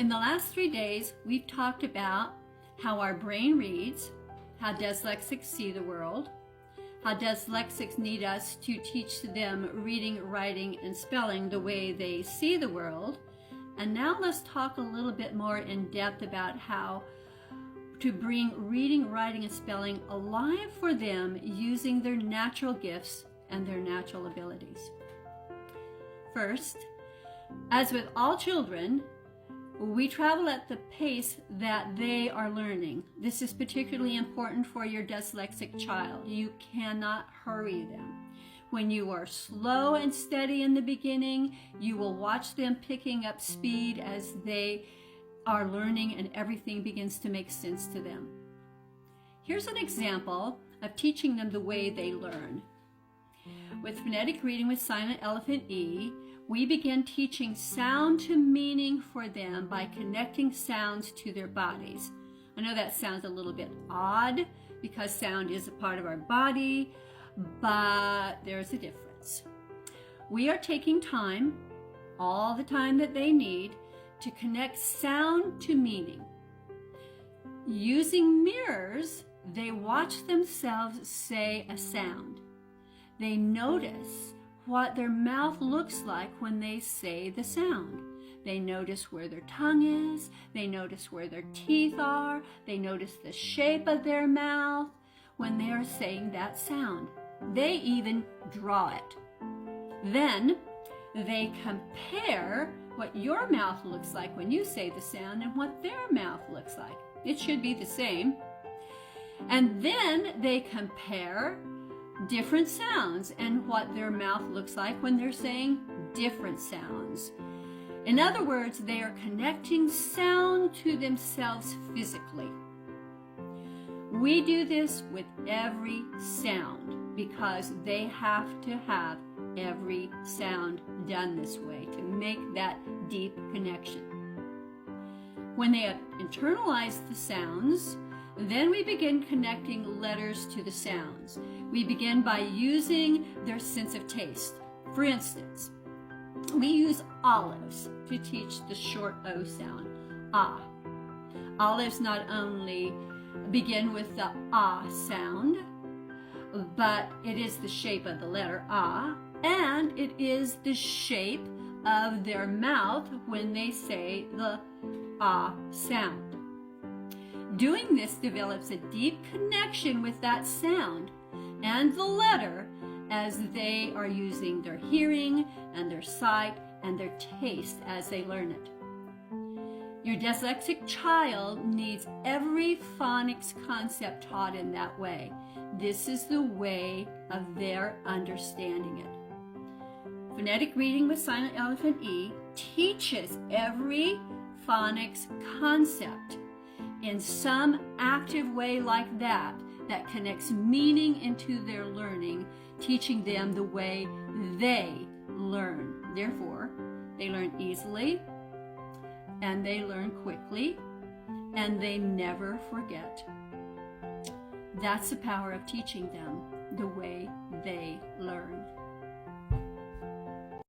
In the last 3 days, we've talked about how our brain reads, how dyslexics see the world, how dyslexics need us to teach them reading, writing, and spelling the way they see the world. And now let's talk a little bit more in depth about how to bring reading, writing, and spelling alive for them using their natural gifts and their natural abilities. First, as with all children, we travel at the pace that they are learning. This is particularly important for your dyslexic child. You cannot hurry them. When you are slow and steady in the beginning, you will watch them picking up speed as they are learning and everything begins to make sense to them. Here's an example of teaching them the way they learn. With phonetic reading with silent elephant E, we begin teaching sound to meaning for them by connecting sounds to their bodies. I know that sounds a little bit odd because sound is a part of our body, but there's a difference. We are taking time, all the time that they need, to connect sound to meaning. Using mirrors, they watch themselves say a sound. They notice what their mouth looks like when they say the sound. They notice where their tongue is, they notice where their teeth are, they notice the shape of their mouth when they are saying that sound. They even draw it. Then they compare what your mouth looks like when you say the sound and what their mouth looks like. It should be the same. And then they compare different sounds and what their mouth looks like when they're saying different sounds. In other words, they are connecting sound to themselves physically. We do this with every sound because they have to have every sound done this way to make that deep connection. When they have internalized the sounds, then we begin connecting letters to the sounds. We begin by using their sense of taste. For instance, we use olives to teach the short O sound, ah. Olives not only begin with the ah sound, but it is the shape of the letter ah, and it is the shape of their mouth when they say the ah sound. Doing this develops a deep connection with that sound and the letter as they are using their hearing and their sight and their taste as they learn it. Your dyslexic child needs every phonics concept taught in that way. This is the way of their understanding it. Phonetic reading with silent elephant E teaches every phonics concept in some active way like that connects meaning into their learning, teaching them the way they learn. Therefore, they learn easily, and they learn quickly, and they never forget. That's the power of teaching them the way they learn.